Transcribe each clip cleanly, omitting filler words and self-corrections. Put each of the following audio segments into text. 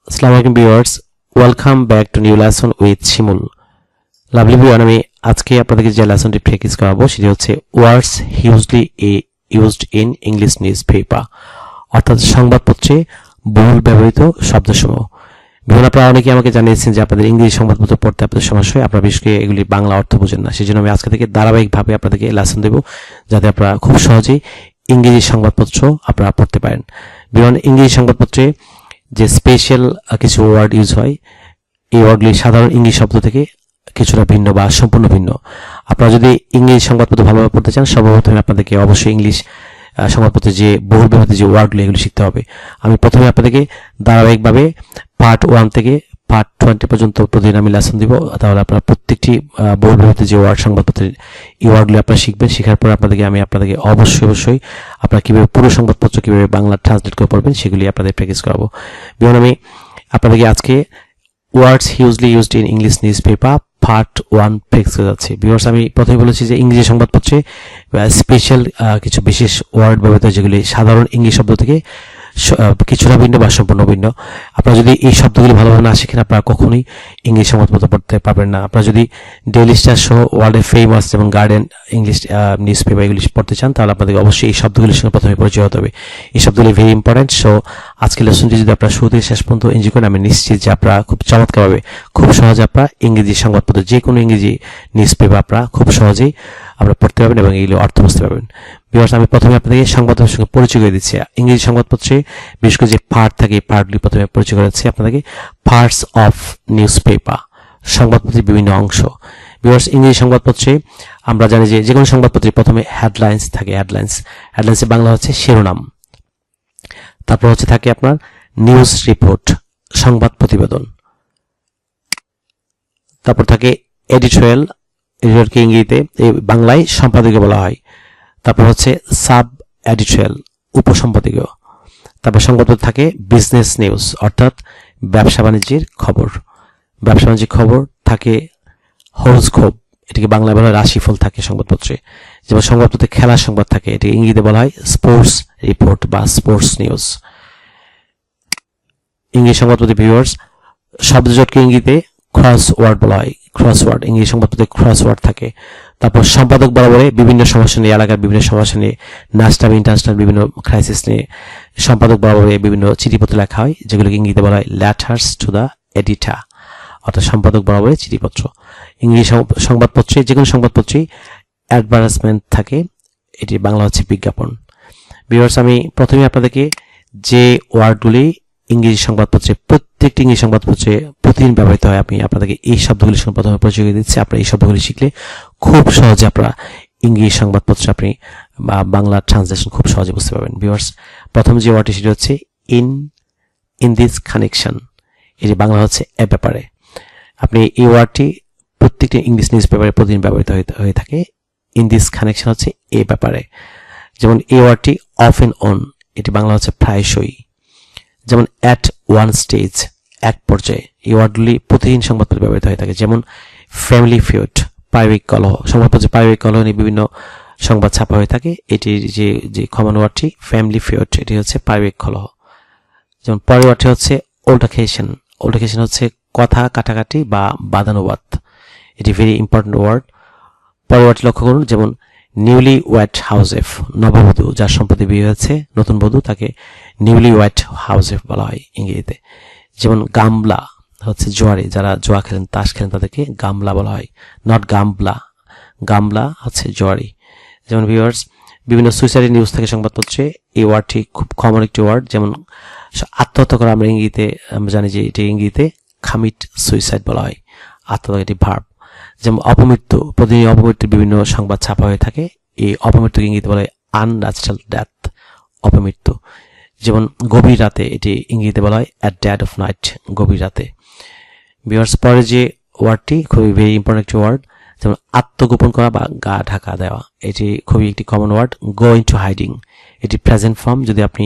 আসসালামু আলাইকুম viewers, welcome back to new lesson with Shimul. Lovely viewer, আমি আজকে আপনাদেরকে যে লেসনটি প্র্যাকটিস করাবো সেটি হচ্ছে words hugely used in English newspaper, অর্থাৎ সংবাদপত্রে বহুল ব্যবহৃত শব্দসমূহ। বিভিন্ন আপনারা অনেকে আমাকে জানিয়েছেন যে আপনাদের ইংরেজি সংবাদপত্র পড়তে আপনাদের সমস্যা হয়, আপনারা বিশেষ করে এগুলি বাংলা অর্থ বোঝেন না। সেই জন্য আমি আজকে থেকে ধারাবাহিকভাবে আপনাদেরকে লেসন দেবো, যাতে আপনারা খুব সহজেই ইংরেজি সংবাদপত্র আপনারা পড়তে পারেন। বিভিন্ন ইংরেজি সংবাদপত্রে যে স্পেশাল কিছু ওয়ার্ড ইউজ হয়, এই ওয়ার্ডগুলি সাধারণ ইংলিশ শব্দ থেকে কিছুটা ভিন্ন বা সম্পূর্ণ ভিন্ন। আপনারা যদি ইংরেজি সংবাদপত্র ভালোভাবে পড়তে চান, সর্বপ্রথমে আপনাদেরকে অবশ্যই ইংলিশ সংবাদপত্রে যে বহুল ব্যবহৃত যে ওয়ার্ডগুলি এগুলি শিখতে হবে। আমি প্রথমে আপনাদেরকে ধারাবাহিকভাবে পার্ট 1 থেকে পার্ট 20 পর্যন্ত প্রতিদিন আমি লেসন দিব। তাহলে আপনারা প্রত্যেকটি বহুল ব্যবহৃত যে ওয়ার্ড সংবাদপত্রের এই ওয়ার্ডগুলি আপনারা শিখবেন। শেখার পর আমি আপনাদেরকে অবশ্যই আপনারা কীভাবে পুরো সংবাদপত্র কীভাবে বাংলা ট্রান্সলেট করে পড়বেন সেগুলি আপনাদের প্র্যাকটিস করাবো। যেমন আমি আপনাদেরকে আজকে words hugely used in English newspaper part 1 practice করে যাচ্ছি। ভিউয়ার্স, আমি প্রথমে বলেছি যে ইংরেজি সংবাদপত্রে স্পেশাল কিছু বিশেষ ওয়ার্ড ব্যবহৃত যেগুলি সাধারণ ইংলিশ শব্দ থেকে কিছুটা ভিন্ন বা সম্পূর্ণ ভিন্ন। আপনারা যদি এই শব্দগুলি ভালোভাবে না শিখেন, আপনারা কখনোই ইংলিশ সংবাদপত্র পড়তে পারবেন না। আপনারা যদি ডেইলি স্টার সহ ওয়ার্ল্ডে ফেমাস যেমন গার্ডেন ইংলিশ নিউজ পেপার এগুলি পড়তে চান, তাহলে আপনাদেরকে অবশ্যই এই শব্দগুলির সঙ্গে প্রথমে পরিচয় হতে হবে। এই শব্দগুলি ভেরি ইম্পর্টেন্ট। সো আজকের লেসনটি যদি আপনারা শুরু থেকে শেষ পর্যন্ত এনজয় করেন, আমি নিশ্চিত যে আপনারা খুব চমৎকারভাবে খুব সহজে আপনারা ইংরেজি সংবাদপত্র যে কোনো ইংরেজি নিউজ পেপার আপনারা খুব সহজেই আপনারা পড়তে পারবেন এবং এগুলো অর্থ বুঝতে পারবেন। ভিউয়ার্স, আমি প্রথমে আপনাদেরকে সংবাদপত্রের সঙ্গে পরিচয় করে দিচ্ছি। ইংরেজি সংবাদপত্রে বিশেষ করে যে পার্ট থাকে এই পার্টগুলি প্রথমে পরিচয় করে দিচ্ছি আপনাদেরকে। পার্টস অফ নিউজ পেপার, সংবাদপত্রের বিভিন্ন অংশ। ভিউয়ার্স, ইংরেজি সংবাদপত্রে আমরা জানি যে কোনো সংবাদপত্রে প্রথমে হেডলাইন্স থাকে। হেডলাইন্সের বাংলা হচ্ছে শিরোনাম। তারপর হচ্ছে থাকে আপনার নিউজ রিপোর্ট, সংবাদ প্রতিবেদন। তারপর থাকে এডিটোরিয়াল, এডিটোরিয়ালকে ইংরেজিতে বাংলায় সম্পাদকীয় বলা হয়। তারপর হচ্ছে সাব এডিটোরিয়াল, উপসম্পাদকীয়। তারপর সংবাদপত্র থাকে বিজনেস নিউজ, অর্থাৎ ব্যবসা বাণিজ্যের খবর। ব্যবসা বাণিজ্যের খবর থাকে হরোস্কোপ, এটিকে বাংলায় বলা হয় রাশিফল থাকে সংবাদপত্রে। যেমন সংবাদপত্রে খেলার সংবাদ থাকে, এটি ইংরেজিতে বলা হয় স্পোর্টস রিপোর্ট বা স্পোর্টস নিউজ। ইংরেজি সংবাদপত্রে ভিউয়ার্স শব্দজোটকে ইংরেজিতে ক্রসওয়ার্ড বলা হয়। ক্রসওয়ার্ড, ইংরেজি সংবাদপত্রে ক্রসওয়ার্ড থাকে। তারপর সম্পাদক বরাবরে বিভিন্ন সমস্যা নিয়ে, এলাকার বিভিন্ন সমস্যা নিয়ে, ন্যাশনাল ইন্টারন্যাশনাল বিভিন্ন ক্রাইসিস নিয়ে সম্পাদক বরাবরে বিভিন্ন চিঠিপত্র লেখা হয়, যেগুলোকে ইংরেজিতে বলা হয় লেটার্স টু দ্য এডিটর, অর্থাৎ সম্পাদক বরাবরে চিঠিপত্র। ইংরেজি সংবাদপত্রে যে কোনো সংবাদপত্রেই অ্যাডভার্টাইজমেন্ট থাকে, এটি বাংলা হচ্ছে বিজ্ঞাপন। ভিউয়ার্স, আমি প্রথমে আপনাদেরকে যে ওয়ার্ডগুলি ইংরেজি সংবাদপত্রে প্রত্যেকটি ইংরেজি সংবাদপত্রে প্রতিদিন ব্যবহৃত হয়, আমি আপনাদেরকে এই শব্দগুলির সঙ্গে প্রথমে পরিচয় করে দিচ্ছি। আপনারা এই শব্দগুলি শিখলে খুব সহজে আপনারা ইংরেজি সংবাদপত্রে আপনি বাংলা ট্রান্সলেশন খুব সহজে বুঝতে পারবেন। ভিউয়ার্স, প্রথম যে ওয়ার্ডটি সেটি হচ্ছে ইন দিস কানেকশন, এটি বাংলা হচ্ছে এ ব্যাপারে। আপনি এই ওয়ার্ডটি প্রত্যেকটি ইংলিশ নিউজ পেপারে প্রতিদিন ব্যবহৃত হয়ে থাকে। ইন দিস কানেকশন হচ্ছে এ ব্যাপারে। যেমন এই ওয়ার্ডটি অফ এন্ড অন, এটি বাংলা হচ্ছে প্রায়শই। যেমন অ্যাট ওয়ান স্টেজ, এক পর্যায়ে, এই ওয়ার্ডগুলি প্রতিদিন সংবাদপত্রে ব্যবহৃত হয়ে থাকে। যেমন ফ্যামিলি ফিউড, পারিবারিক কলহ, সংবাদপত্রে পারিবারিক কলহ নিয়ে বিভিন্ন সংবাদ ছাপা হয়ে থাকে। এটির যে কমন ওয়ার্ডটি ফ্যামিলি ফিউড, এটি হচ্ছে পারিবারিক কলহ। যেমন পরের ওয়ার্ডটি হচ্ছে অল্টারকেশন। অল্টারকেশন হচ্ছে কথা কাটাকাটি বা বাদানুবাদ, এটি ভেরি ইম্পর্টেন্ট ওয়ার্ড। পরের ওয়ার্ডটি লক্ষ্য করুন, যেমন নিউলি ওয়েড হাউসওয়াইফ, নববধূ যার সম্প্রতি বিয়ে হয়েছে, নতুন বধূ, তাকে নিউলি ওয়েড হাউসওয়াইফ বলা হয় ইংরেজিতে। যেমন গামলা হচ্ছে জোয়ারি, যারা জোয়া খেলেন, তাস খেলেন, তাদেরকে গামলা বলা হয়, নট গামলা। গামলা হচ্ছে জোয়ারি। যেমন ভিউয়ার্স, বিভিন্ন সুইসাইড নিউজ থাকে সংবাদপত্রে, এই ওয়ার্ডটি খুব কমন একটি ওয়ার্ড। যেমন আত্মহত্যা করা, আমরা জানি যে এটি ইংরেজিতে কামিট সুইসাইড বলা হয়, আত্মহত্যা, এটি ভার্ব। যেমন অপমৃত্যু, প্রতিদিন অপমৃত্যুর বিভিন্ন সংবাদ ছাপা হয়ে থাকে, এই অপমৃত্যুকে ইংরেজিতে বলা হয় আনন্যাচারাল ডেথ, অপমৃত্যু। যেমন গভীর রাতে, এটি ইংরেজিতে বলা হয় অ্যাট ডেড অফ নাইট, গভীর রাতে। ভিউয়ার্স, পরে যে ওয়ার্ডটি খুবই ভেরি ইম্পর্টেন্ট একটি ওয়ার্ড, যেমন আত্মগোপন করা বা গা ঢাকা দেওয়া, এটি খুবই একটি common word. Go into hiding, এটি প্রেজেন্ট ফর্ম। যদি আপনি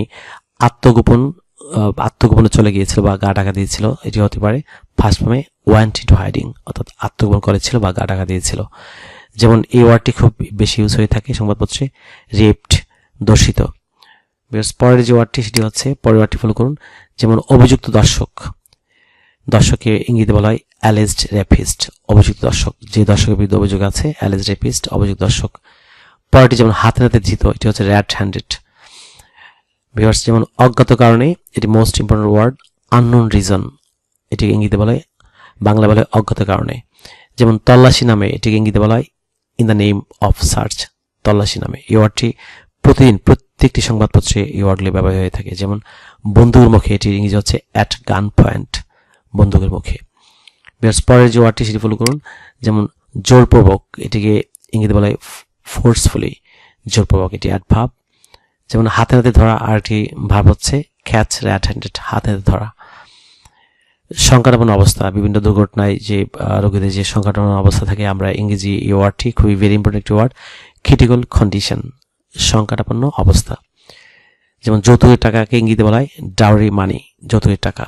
আত্মগোপনে চলে গিয়েছিল বা গা ঢাকা দিয়েছিল, এটি হতে পারে ফার্স্ট ফর্মে ওয়েন্ট ইনটু হাইডিং, অর্থাৎ আত্মগোপন করেছিল বা গা ঢাকা দিয়েছিল। যেমন এই ওয়ার্ডটি খুব বেশি ইউজ হয়ে থাকে সংবাদপত্রে, রেপড, দর্শিত। পরের যে ওয়ার্ডটি সেটি হচ্ছে, পরের ওয়ার্ডটি ফলো করুন, যেমন অভিযুক্ত দর্শক, দর্শককে ইঙ্গিতে বলা হয় অ্যালেজড রেপিস্ট, অভিযুক্ত দর্শক। যে দর্শকের বিরুদ্ধে অভিযোগ আছে অ্যালেজড রেপিস্ট, অভিযুক্ত দর্শক। পরেরটি যেমন হাতে হাতে ধৃত, এটি হচ্ছে রেড হ্যান্ডেড। ভিউয়ার্স, যেমন অজ্ঞাত কারণে, এটি most important word. Unknown reason, এটিকে ইঙ্গিতে বলা হয়, বাংলা বলে অজ্ঞাত কারণে। যেমন তল্লাশি নামে, এটিকে ইঙ্গিতে বলা হয় in the name of search, তল্লাশি নামে। এই ওয়ার্ডটি প্রতিদিন প্রত্যেকটি সংবাদপত্রে এই ওয়ার্ডগুলি ব্যবহার হয়ে থাকে। যেমন বন্দুকের মুখে, এটির ইংরেজি হচ্ছে অ্যাট গান পয়েন্ট, বন্দুকের মুখে। পরের যে ওয়ার্ডটি সেটি ফলো করুন। যেমন জোরপূর্বক, এটিকে ইংরেজিতে বলা হয় ফোর্সফুলি, জোরপূর্বক, এটি অ্যাডভার্ব। যেমন হাতে হাতে ধরা, আর একটি ভার্ব হচ্ছে ক্যাচ রেড হ্যান্ডেড, হাতে হাতে ধরা। সংকটাপন্ন অবস্থা, বিভিন্ন দুর্ঘটনায় যে রোগীদের যে সংকটাপন্ন অবস্থা থাকে, আমরা ইংরেজি এই ওয়ার্ডটি খুবই ভেরি ইম্পর্টেন্ট একটি ওয়ার্ড, ক্রিটিক্যাল কন্ডিশন, সংকটাপন্ন অবস্থা। যেমন যৌতুকের টাকাকে ইঙ্গিতে বলা হয় ডাউরি মানি, যৌতুকের টাকা।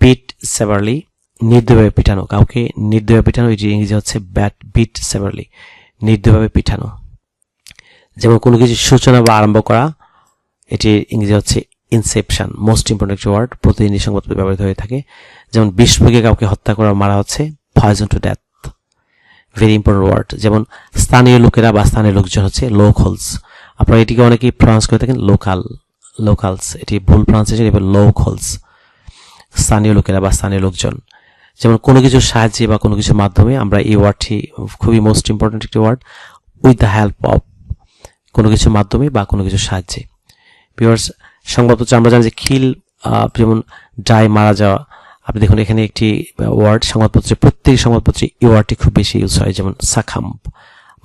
বিট সেভারলি, নির্দয়ভাবে পিটানো, কাউকে নির্দয়ভাবে পিটানো, এটি ইংরেজি হচ্ছে বিট সেভারলি, নির্দয়ভাবে পিটানো। যেমন কোনো কিছু সূচনা বা আরম্ভ করা, এটি ইংরেজি হচ্ছে ইনসেপশন, মোস্ট ইম্পর্টেন্ট একটি ওয়ার্ড, প্রতিদিনই সংবাদপত্রে ব্যবহৃত হয়ে থাকে। যেমন বিষ প্রয়োগে কাউকে হত্যা করা, মারা হচ্ছে poison to death, very important word. যেমন স্থানীয় লোকেরা বা স্থানীয় লোকজন হচ্ছে লোকালস, আপনারা এটিকে অনেকেই প্রনাউন্স করে থাকেন লোকালস, এটি ভুল প্রনাউন্সিয়েশন, এবার লোকালস, স্থানীয় লোকেরা বা স্থানীয় লোকজন। যেমন কোনো কিছুর সাহায্যে বা কোনো কিছুর মাধ্যমে, আমরা এই ওয়ার্ডটি খুবই মোস্ট ইম্পর্টেন্ট একটি word, with the help of, কোনো কিছুর মাধ্যমে বা কোনো কিছুর সাহায্যে। ভিউয়ার্স, সংবাদপত্র আমরা জানি যে খিল, যেমন ডাই, মারা যাওয়া। আপনি দেখুন এখানে একটি ওয়ার্ড, সংবাদপত্রে প্রত্যেক সংবাদপত্রে এই ওয়ার্ডটি খুব বেশি ইউজ হয়। যেমন সাখাম,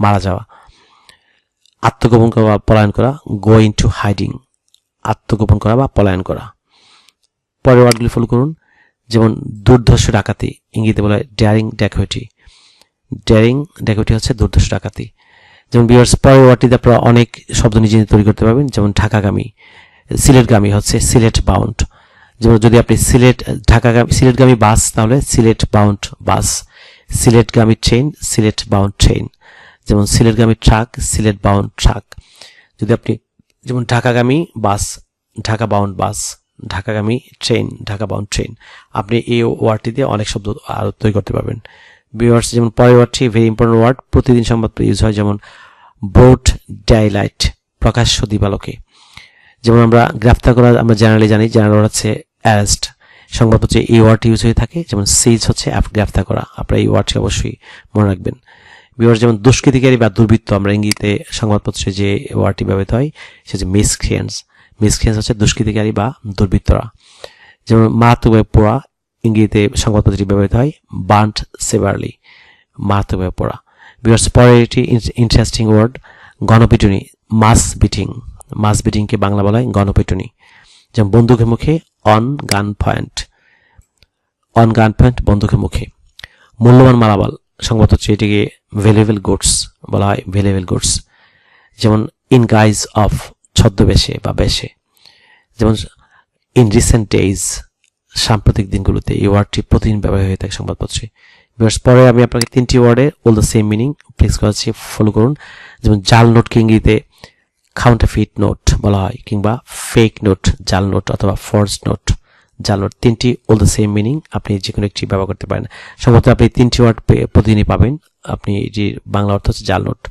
মারা যাওয়া। আত্মগোপন করা বা পলায়ন করা, গো ইনটু হাইডিং, আত্মগোপন করা বা পলায়ন করা। পরের ওয়ার্ডগুলি ফলো করুন। যেমন দুর্ধর্ষ ডাকাতি, ইঙ্গিতে বলা হয় ডেয়ারিং ড্যাকোয়েটি, ডেয়ারিং ড্যাকোয়েটি হচ্ছে দুর্ধর্ষ ডাকাতি। যেমন ভিউয়ার্স, পরের ওয়ার্ডটিতে আপনারা অনেক শব্দ নিজে তৈরি করতে পারবেন। যেমন ঢাকাগামী, সিলেটগামী হচ্ছে সিলেট বাউন্ড। যেমন যদি আপনি সিলেটগামী বাস, তাহলে সিলেট বাউন্ড বাস। সিলেটগামী ট্রেন, সিলেট বাউন্ড ট্রেন। যেমন সিলেটগামী ট্রাক, সিলেট বাউন্ড ট্রাক। যদি আপনি যেমন ঢাকাগামী বাস, ঢাকা বাউন্ড বাস, ঢাকাগামী ট্রেন, ঢাকা বাউন্ড ট্রেন। আপনি এই ওয়ার্ডটি দিয়ে অনেক শব্দ আরো তৈরি করতে পারবেন। ভিউয়ার্স, যেমন পরের ওয়ার্ডটি ভেরি ইম্পর্টেন্ট ওয়ার্ড, প্রতিদিন সংবাদপত্রে ইউজ হয়। যেমন ব্রড ডেইলাইট, প্রকাশ্য দিবালোকে। যেমন আমরা গ্রেফতার করা, আমরা জেনারেলি জানি জেনারেল হচ্ছে অ্যারেস্ট, সংবাদপত্রে এই ওয়ার্ডটি ইউজ হয়ে থাকে। যেমন সিজ হচ্ছে গ্রেফতার করা, আপনারা এই ওয়ার্ডটি অবশ্যই মনে রাখবেন। ভিউয়ার্স, যেমন দুষ্কৃতিকারী বা দুর্বৃত্ত, আমরা ইংরেজিতে সংবাদপত্রে যে ওয়ার্ডটি ব্যবহৃত হয় সেটা হচ্ছে মিসক্রিয়েন্টস, মিসক্রিয়েন্টস হচ্ছে দুষ্কৃতিকারী বা দুর্বৃত্তরা। যেমন মারাত্মকভাবে পোড়া, ইংরেজিতে সংবাদপত্রটি ব্যবহৃত হয় বার্নড সেভারলি, মারাত্মকভাবে পোড়া। ভিউয়ার্স, পরের একটি ইন্টারেস্টিং ওয়ার্ড, গণপিটুনি, মাস বিটিং, মাস বিটিংকে বাংলা বলা হয় গণপিটুনি। যেমন বন্দুকের মুখে, অন গান পয়েন্ট, অন গান পয়েন্ট, বন্দুকের মুখে। মূল্যবান মালামাল, সংবাদপত্রে এটিকে ভ্যালুয়েবল গুডস বলা হয়, ভ্যালুয়েবল গুডস। যেমন ইন গাইজ অফ, ছদ্মবেশে বা বেশে। যেমন ইন রিসেন্ট ডেইজ, সাম্প্রতিক দিনগুলোতে। এই ওয়ার্ডটি প্রতিদিন ব্যবহার হয়ে থাকে সংবাদপত্রে। পরে আমি আপনাকে তিনটি ওয়ার্ডে all the same meaning place করাচ্ছি, ফলো করুন। যেমন জাল নোটকে ইংরেজিতে কাউন্টারফিট নোট বলা হয়, কিংবা ফেক নোট, জাল নোট অথবা ফর্জ নোট, জাল নোট। তিনটি অল দ্য সেম মিনিং, আপনি যে কোনো একটি ব্যবহার করতে পারেন। সম্ভবত আপনি তিনটি ওয়ার্ড প্রতিদিনই পাবেন। আপনি এটির বাংলা অর্থ হচ্ছে জাল note,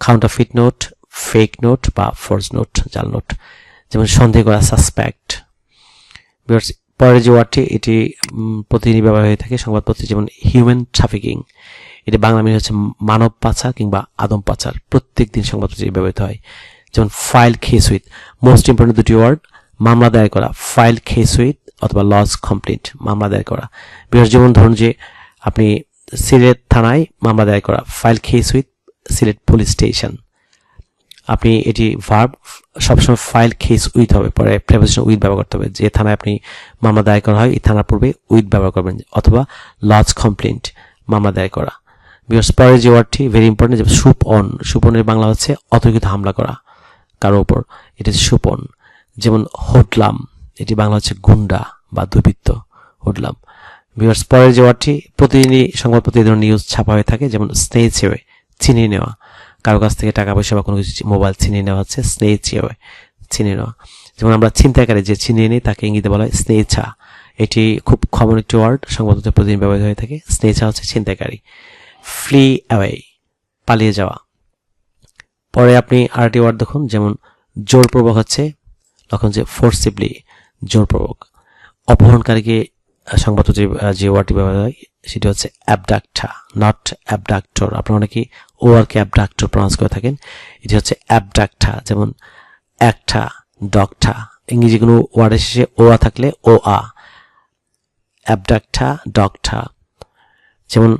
counterfeit note, fake note বা ফর্জ নোট, জাল নোট। যেমন সন্দেহ করা, সাসপেক্ট। পরের যে ওয়ার্ডটি, এটি প্রতিদিনই ব্যবহার হয়ে থাকে সংবাদপত্রে। যেমন হিউম্যান ট্রাফিকিং, এটি বাংলা মিনিং হচ্ছে মানব পাচার কিংবা আদম পাচার, প্রত্যেক দিন সংবাদপত্রে ব্যবহৃত হয়। যেমন file case with, most important দুটি ওয়ার্ড, মামলা দায়ের করা, ফাইল কেস উইথ অথবা লজ কমপ্লেন্ট, মামলা দায়ের করা। যেমন ধরুন যে আপনি সিলেট থানায় মামলা দায়ের করা, file case with Sylhet police station. আপনি এটি ভার্ব, সবসময় ফাইল কেস উইথ হবে, পরে প্রেপোজিশন উইথ ব্যবহার করতে হবে। যে থানায় আপনি মামলা দায়ের করা হয়, এই থানার পূর্বে উইথ ব্যবহার করবেন, অথবা লজ কমপ্লেন্ট, মামলা দায়ের করা। পরের যে ওয়ার্ডটি ভেরি ইম্পর্টেন্ট, যেমন সুপ অন, সুপনের বাংলা হচ্ছে অতর্কিত হামলা করা কারো উপর, এটা হচ্ছে সুপন। যেমন হোডলাম, এটি বাংলা হচ্ছে গুন্ডা বা দুর্বৃত্ত, হোডলাম। পরের যে ওয়ার্ডটি, প্রতিদিনই সংবাদপত্রে এই ধরনের নিউজ ছাপা হয়ে থাকে। যেমন স্নেচ এওয়ে, ছিনিয়ে নেওয়া, কারো কাছ থেকে টাকা পয়সা বা কোনো কিছু মোবাইল ছিনিয়ে নেওয়া হচ্ছে স্নেচ এওয়ে, ছিনিয়ে নেওয়া। যেমন আমরা ছিনতাইকারী যে ছিনিয়ে নিই তাকে ইংরেজিতে বলা হয় স্নেচা, এটি খুব কমন একটি ওয়ার্ড, সংবাদপত্রে প্রতিদিন ব্যবহৃত হয়ে থাকে। স্নেচা হচ্ছে ছিনতাইকারী। ফ্লি অ্যাওয়ে, পালিয়ে যাওয়া। পরে আপনি আরেকটি ওয়ার্ড দেখুন, যেমন জোরপূর্বক হচ্ছে তখন যে ফোর্সিবলি, জোরপূর্বক। অপহরণকারীকে সংবাদপত্রে যে ওয়ার্ডটি ব্যবহার হয় সেটি হচ্ছে অ্যাবডাক্টা, নট অ্যাবডাক্টর। আপনারা অনেকেই ওয়ারকে অ্যাবডাক্টর প্রনাউন্স করে থাকেন, এটি হচ্ছে অ্যাবডাক্টা। যেমন একটা, ডকটা। ইংরেজি কোনো ওয়ার্ডের শেষে ওয়া থাকলে ও আ, অ্যাবডাক্টা, ডকটা। যেমন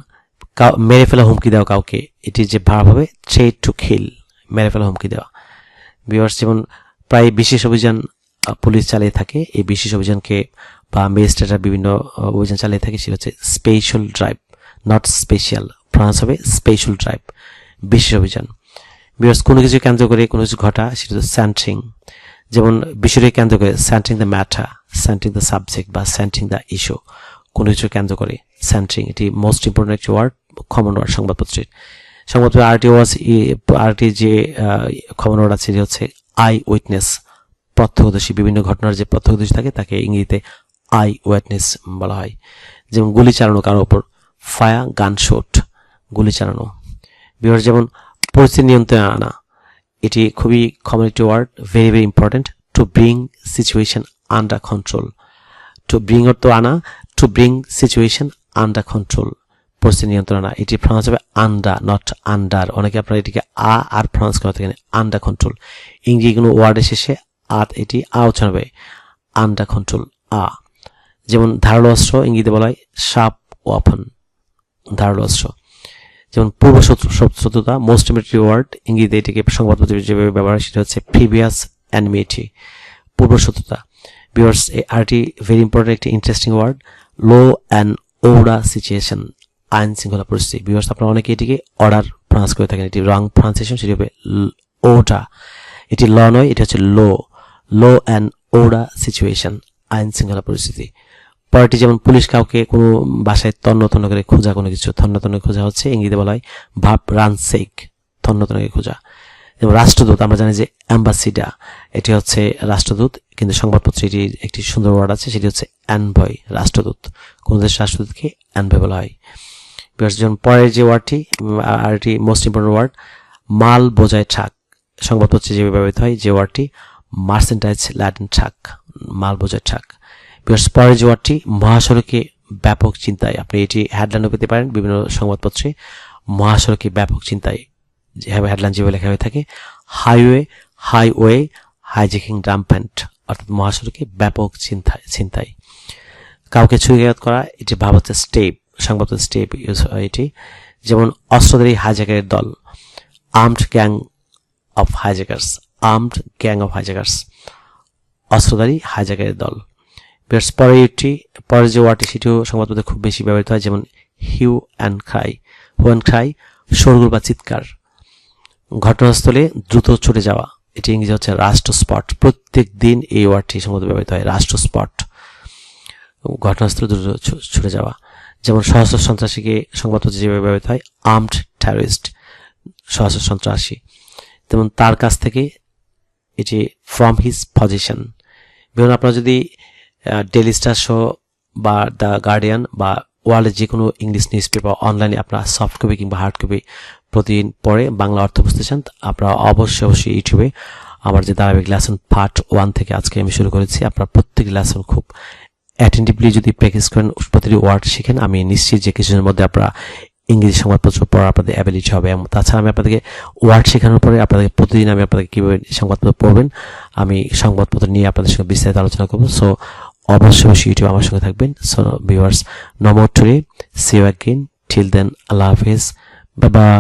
মেরে ফেলা, হুমকি দেওয়া কাউকে, এটি যে ভার্ব হবে থ্রেট টু কিল, মেরে ফেলা, হুমকি দেওয়া। ভিউয়ার্স, যেমন প্রায় বিশেষ অভিযান পুলিশ চালিয়ে থাকে, এই বিশেষ অভিযানকে বা ম্যাজিস্ট্রেটরা বিভিন্ন অভিযান চালিয়ে থাকে, সেটা হচ্ছে special drive, not special, pronounce হবে স্পেশাল ড্রাইভ, বিশেষ অভিযান। ভিউয়ার্স, কোনো কিছু কেন্দ্র করে কোনো কিছু ঘটা সেটা হচ্ছে সেন্টারিং। যেমন বিষয়টি কেন্দ্র করে centering the matter, centering the subject বা সেন্টারিং দ্য ইস্যু, কোনো কিছু কেন্দ্র করে সেন্টারিং। এটি মোস্ট ইম্পর্টেন্ট একটি ওয়ার্ড, কমন ওয়ার্ড সংবাদপত্রের। সংবাদপত্রের আরটি যে কমন ওয়ার্ড আছে সেটি হচ্ছে আই উইটনেস, প্রত্যক্ষদর্শী। বিভিন্ন ঘটনার যে প্রত্যক্ষদর্শী থাকে তাকে ইংরেজিতে আই উইটনেস বলা হয়। যেমন গুলি চালানো কারোর ওপর, ফায়ার গান শট, গুলি চালানো। ভিউয়ার্স, যেমন পরিস্থিতি নিয়ন্ত্রণে আনা, এটি খুবই কমন একটি word, very very important. To bring situation under control, to bring অর্থ আনা, to bring situation under control, পরিস্থিতি নিয়ন্ত্রণ আনা। এটি প্রনাউন্স হবে আন্ডার, নট আন্ডার। অনেকে আপনারা এটিকে আর প্রনাউন্স করে থাকেন, আন্ডার কন্ট্রোল। ইংরেজি কোনো ওয়ার্ডের শেষে এটি উচ্চারণ হবে, আন্ডার কন্ট্রোল, আ। যেমন ধারালো অস্ত্র, ইংরেজিতে বলা হয় শার্প ওয়াপন, ধারালো অস্ত্র। যেমন পূর্ব শত্রুতা, মোস্ট ইম্পর্টেন্ট ওয়ার্ড, ইংরেজিতে এটিকে সংবাদপত্রে যেভাবে ব্যবহার হয় সেটা হচ্ছে প্রিভিয়াস এনিমিটি, পূর্ব শত্রুতা। ভিউয়ার্স, আরটি ভেরি ইম্পর্টেন্ট একটি interesting word, law and order situation, আইন শৃঙ্খলা পরিস্থিতি। ভিউয়ার্স, আপনারা অনেকে এটিকে অর্ডার প্রনাউন্স করে থাকেন, এটি রং প্রনাউন্সিয়েশন, সেটি হবে ওটা। এটি ল নয়, এটি হচ্ছে লো, লো অ্যান্ড অর্ডার সিচুয়েশন, আইন শৃঙ্খলা পরিস্থিতি। পরেরটি যেমন পুলিশ কাউকে কোনো বাসায় তন্ন তন্ন করে খোঁজা, কোনো কিছু তন্ন তন্ন খোঁজা হচ্ছে, ইংরেজিতে বলা হয় ভাব রানসেক, তন্ন তন্ন করে খোঁজা। যেমন রাষ্ট্রদূত, আমরা জানি যে অ্যাম্বাসিডার, এটি হচ্ছে রাষ্ট্রদূত, কিন্তু সংবাদপত্রে এটি একটি সুন্দর ওয়ার্ড আছে, সেটি হচ্ছে অ্যানভয়, রাষ্ট্রদূত। কোন দেশের রাষ্ট্রদূতকে অ্যানভয় বলা হয়। যেমন পরের যে ওয়ার্ডটি, আর এটি মোস্ট ইম্পর্টেন্ট ওয়ার্ড, মাল বোঝায় ট্রাক। সংবাদপত্রে যে ব্যবহৃত হয় যে ওয়ার্ডটি মার্চেন্টাইজ ল্যাডেন ট্রাক, মাল বোঝায় ট্রাক। পরের যে ওয়ার্ডটি মহাসড়কে ব্যাপক চিন্তায়, আপনি এটি হেডলাইনও পেতে পারেন বিভিন্ন সংবাদপত্রে, মহাসড়কে ব্যাপক চিন্তায়, হেডলাইন যেভাবে লেখা হয়ে থাকে, হাইওয়ে হাইজ্যাকিং রামপ্যান্ট, অর্থাৎ মহাসড়কে ব্যাপক চিন্তায়। কাউকে ছুরিকাঘাত করা, এটি ভাব হচ্ছে স্টেপ, সংবাদপত্রের স্টেপ ইউজ হয় এটি। যেমন অস্ত্রধারী হাইজ্যাকারের দল, armed gang of hijackers, armed gang of hijackers, অস্ত্রধারী হাইজ্যাকারের দল। পরের যে ওয়ার্ডটি সেটিও সংবাদপত্রে খুব বেশি ব্যবহৃত হয়, যেমন হিউ অ্যান্ড ক্রাই, শোরগোল বা চিৎকার। ঘটনাস্থলে দ্রুত ছুটে যাওয়া, এটি ইংরেজি হচ্ছে রাষ্ট্র স্পট। প্রত্যেক দিন এই ওয়ার্ডটি সংবাদপত্রে ব্যবহৃত হয়, রাষ্ট্র স্পট, ঘটনাস্থলে দ্রুত ছুটে যাওয়া। যেমন সশস্ত্র সন্ত্রাসীকে সংবাদপত্রে যেভাবে ব্যবহৃত হয়, আর্মড টেররিস্ট, সশস্ত্র সন্ত্রাসী। যেমন তার কাছ থেকে, এটি ফ্রম হিজ পজিশন। যেমন আপনারা যদি ডেইলি স্টার শো বা দ্য গার্ডিয়ান বা ওয়ার্ল্ডের যে কোনো ইংলিশ নিউজ পেপার অনলাইনে আপনারা সফট কপি কিংবা হার্ড কপি প্রতিদিন পড়ে বাংলা অর্থ বুঝতে চান, আপনারা অবশ্যই ইউটিউবে আমার যে ধারাবাহিক লেসন পার্ট 1 থেকে আজকে আমি শুরু করেছি, আপনারা প্রত্যেক লেসন খুব অ্যাটেন্টিভলি যদি প্র্যাকটিস করেন, প্রতিটি ওয়ার্ড শিখেন, আমি নিশ্চিত যে কিছুদিনের মধ্যে আপনারা ইংরেজি সংবাদপত্র পড়া আপনাদের অ্যাবিলিটি হবে। এবং তাছাড়া আমি আপনাদেরকে ওয়ার্ড শেখানোর পরে আপনাদের প্রতিদিন আমি আপনাদেরকে কীভাবে সংবাদপত্র পড়বেন, আমি সংবাদপত্র নিয়ে আপনাদের সঙ্গে বিস্তারিত আলোচনা করবো। সো অবশ্যই ইউটিউবে আমার সঙ্গে থাকবেন। So viewers, no more today, see you again, till then, আল্লাহ হাফেজ, বাই বাই।